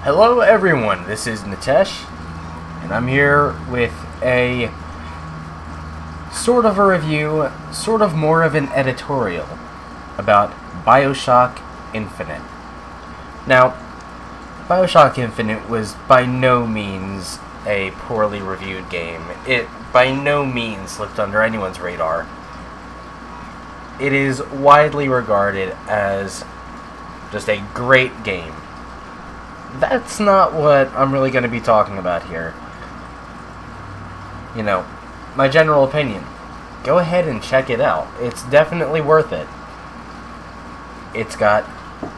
Hello everyone, this is Nitesh, and I'm here with a sort of a review, sort of more of an editorial, about Bioshock Infinite. Now, Bioshock Infinite was by no means a poorly reviewed game. It by no means slipped under anyone's radar. It is widely regarded as just a great game. That's not what I'm really going to be talking about here. You know, my general opinion. Go ahead and check it out. It's definitely worth it. It's got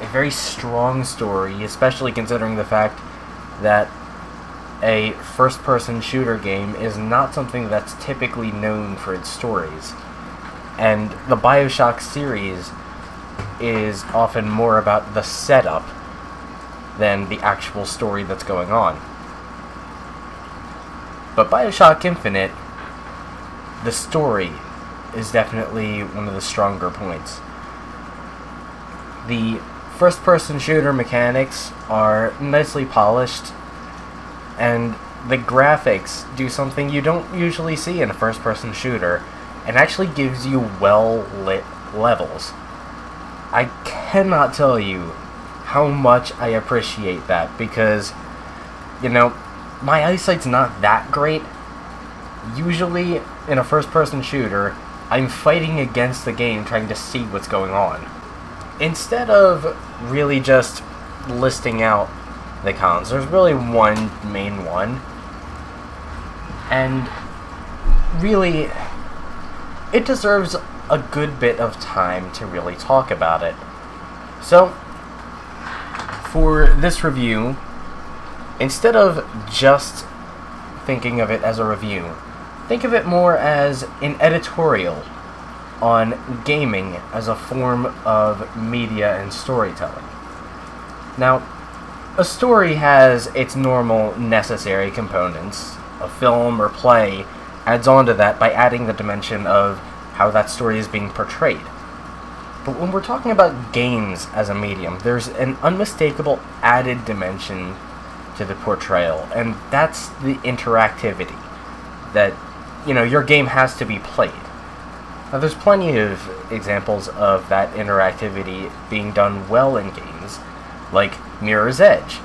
a very strong story, especially considering the fact that a first-person shooter game is not something that's typically known for its stories. And the Bioshock series is often more about the setup than the actual story that's going on. But Bioshock Infinite, the story is definitely one of the stronger points. The first-person shooter mechanics are nicely polished, and the graphics do something you don't usually see in a first-person shooter, and actually gives you well-lit levels. I cannot tell you how much I appreciate that, because, you know, my eyesight's not that great. Usually, in a first-person shooter, I'm fighting against the game trying to see what's going on. Instead of really just listing out the cons, there's really one main one. And really, it deserves a good bit of time to really talk about it. So, for this review, instead of just thinking of it as a review, think of it more as an editorial on gaming as a form of media and storytelling. Now, a story has its normal necessary components. A film or play adds on to that by adding the dimension of how that story is being portrayed. But when we're talking about games as a medium, there's an unmistakable added dimension to the portrayal, and that's the interactivity that, you know, your game has to be played. Now, there's plenty of examples of that interactivity being done well in games, like Mirror's Edge,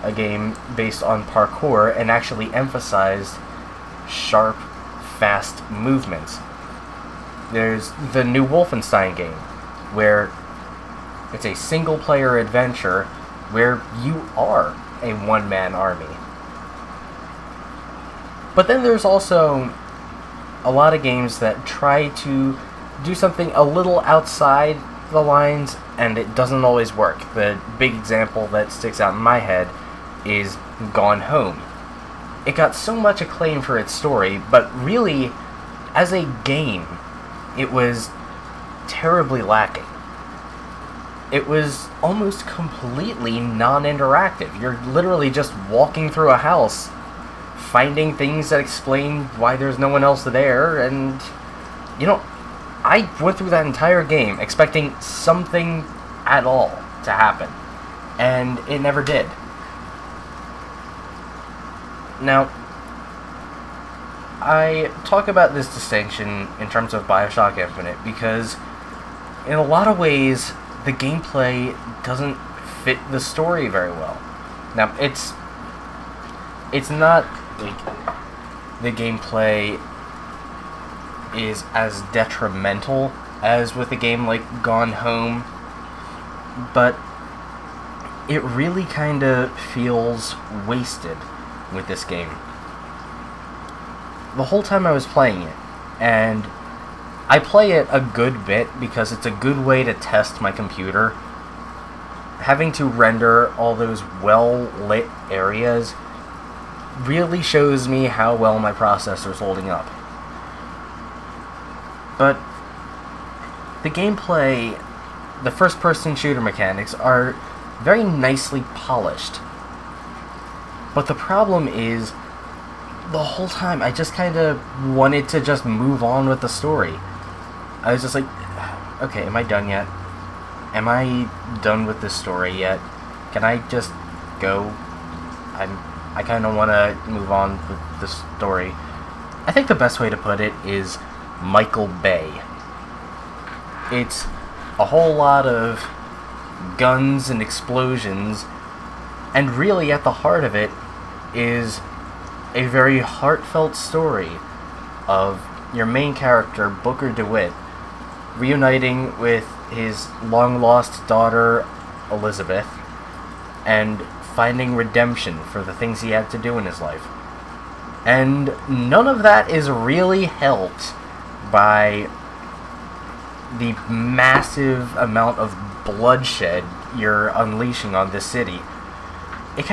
a game based on parkour and actually emphasized sharp, fast movements. There's the new Wolfenstein game, where it's a single-player adventure where you are a one-man army. But then there's also a lot of games that try to do something a little outside the lines, and it doesn't always work. The big example that sticks out in my head is Gone Home. It got so much acclaim for its story, but really, as a game, it was terribly lacking. It was almost completely non-interactive. You're literally just walking through a house, finding things that explain why there's no one else there, and, you know, I went through that entire game expecting something at all to happen, and it never did. Now, I talk about this distinction in terms of Bioshock Infinite because, in a lot of ways, the gameplay doesn't fit the story very well. Now, it's not like the gameplay is as detrimental as with a game like Gone Home, but it really kind of feels wasted with this game. The whole time I was playing it, and I play it a good bit because it's a good way to test my computer. Having to render all those well-lit areas really shows me how well my processor's holding up. But the gameplay, the first-person shooter mechanics are very nicely polished. But the problem is, the whole time I just kind of wanted to just move on with the story. I was just like, okay, am I done yet? Am I done with this story yet? Can I just go I kind of want to move on with the story. I think the best way to put it is Michael Bay. It's a whole lot of guns and explosions, and really at the heart of it is a very heartfelt story of your main character, Booker DeWitt, reuniting with his long-lost daughter, Elizabeth, and finding redemption for the things he had to do in his life. And none of that is really helped by the massive amount of bloodshed you're unleashing on this city. It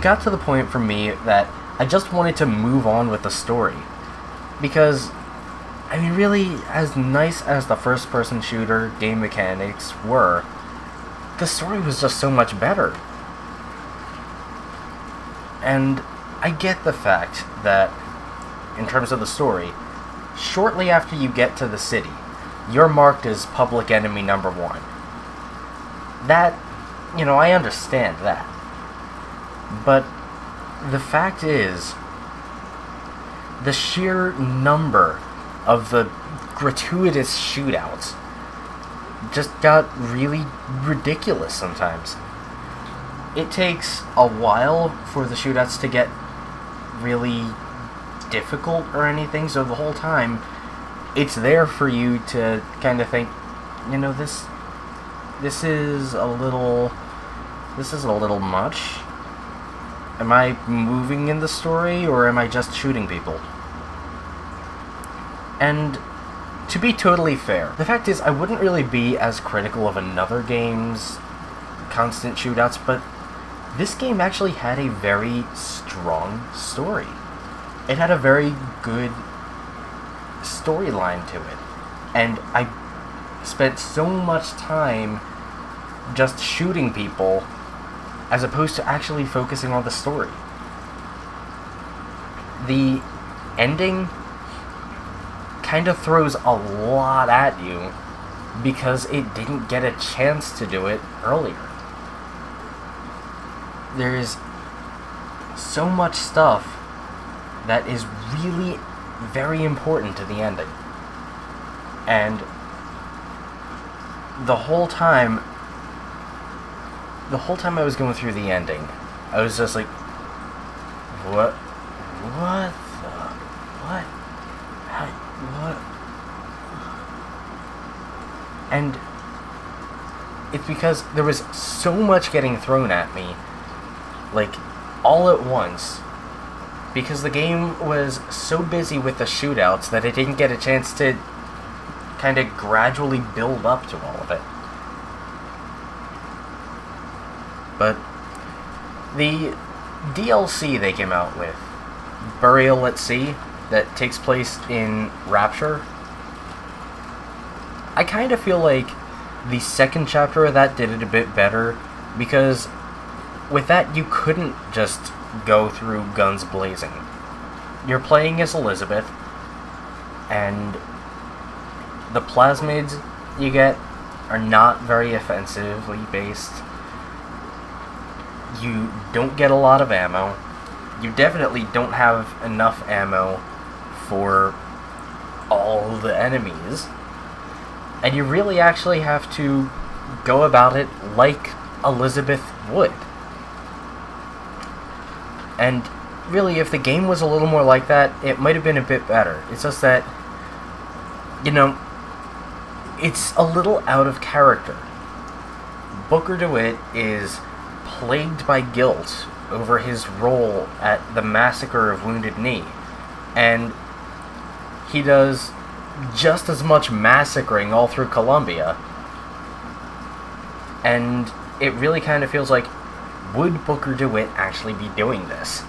got to the point for me that I just wanted to move on with the story. Because, I mean, really, as nice as the first-person shooter game mechanics were, the story was just so much better. And I get the fact that, in terms of the story, shortly after you get to the city, you're marked as public enemy number 1. That, I understand that. But the fact is, the sheer number of the gratuitous shootouts just got really ridiculous sometimes. It takes a while for the shootouts to get really difficult or anything, so the whole time it's there for you to kind of think, this is a little much. Am I moving in the story, or am I just shooting people? And to be totally fair, the fact is I wouldn't really be as critical of another game's constant shootouts, but this game actually had a very strong story. It had a very good storyline to it. And I spent so much time just shooting people as opposed to actually focusing on the story. The ending kind of throws a lot at you because it didn't get a chance to do it earlier. There's so much stuff that is really very important to the ending. And the whole time I was going through the ending, I was just like, what And it's because there was so much getting thrown at me, like, all at once, because the game was so busy with the shootouts that it didn't get a chance to kind of gradually build up to all of it. But the DLC they came out with, Burial at Sea, that takes place in Rapture, I kind of feel like the second chapter of that did it a bit better, because with that you couldn't just go through guns blazing. You're playing as Elizabeth, and the plasmids you get are not very offensively based. You don't get a lot of ammo. You definitely don't have enough ammo for all the enemies. And you really actually have to go about it like Elizabeth would. And really, if the game was a little more like that, it might have been a bit better. It's just that, it's a little out of character. Booker DeWitt is plagued by guilt over his role at the massacre of Wounded Knee. And he does just as much massacring all through Colombia. And it really kind of feels like, would Booker DeWitt actually be doing this?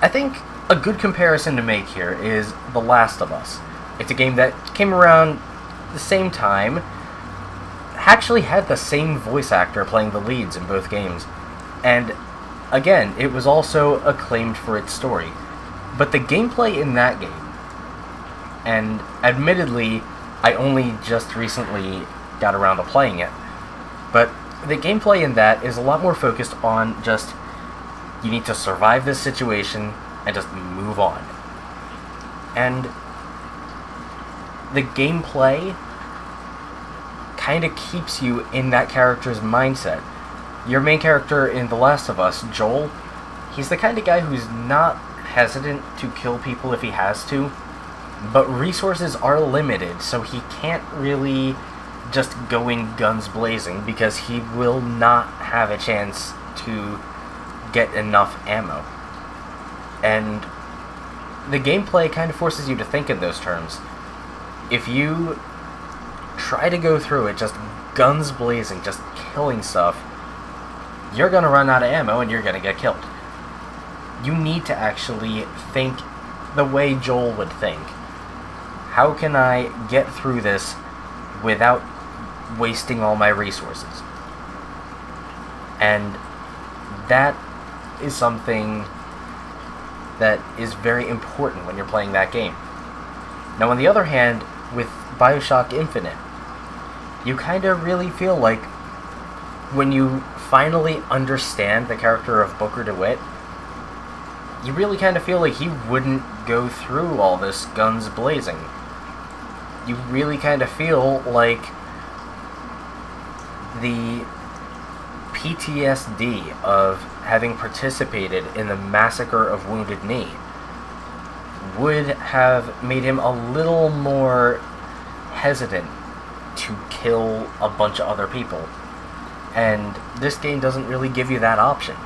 I think a good comparison to make here is The Last of Us. It's a game that came around the same time, actually had the same voice actor playing the leads in both games. And again, it was also acclaimed for its story. But the gameplay in that game, and admittedly, I only just recently got around to playing it, but the gameplay in that is a lot more focused on just, you need to survive this situation and just move on. And the gameplay kind of keeps you in that character's mindset. Your main character in The Last of Us, Joel, he's the kind of guy who's not hesitant to kill people if he has to, but resources are limited, so he can't really just go in guns blazing because he will not have a chance to get enough ammo. And the gameplay kind of forces you to think in those terms. If you try to go through it just guns blazing, just killing stuff, you're going to run out of ammo and you're going to get killed. You need to actually think the way Joel would think. How can I get through this without wasting all my resources? And that is something that is very important when you're playing that game. Now, on the other hand, with Bioshock Infinite, you kind of really feel like when you finally understand the character of Booker DeWitt, you really kind of feel like he wouldn't go through all this guns blazing. You really kind of feel like the PTSD of having participated in the massacre of Wounded Knee would have made him a little more hesitant to kill a bunch of other people. And this game doesn't really give you that option.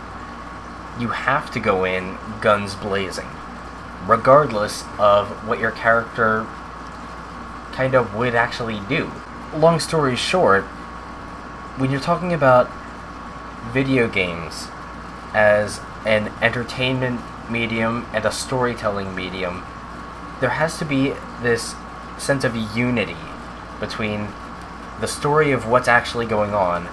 You have to go in guns blazing, regardless of what your character kind of would actually do. Long story short, when you're talking about video games as an entertainment medium and a storytelling medium, there has to be this sense of unity between the story of what's actually going on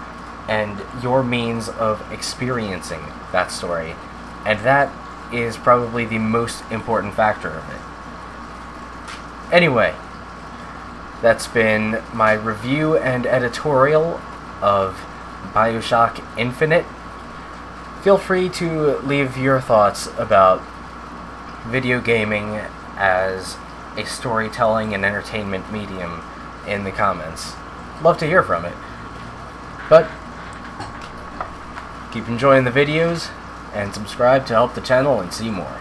and your means of experiencing that story. And that is probably the most important factor of it. Anyway, that's been my review and editorial of Bioshock Infinite. Feel free to leave your thoughts about video gaming as a storytelling and entertainment medium in the comments. Love to hear from it. But keep enjoying the videos and subscribe to help the channel and see more.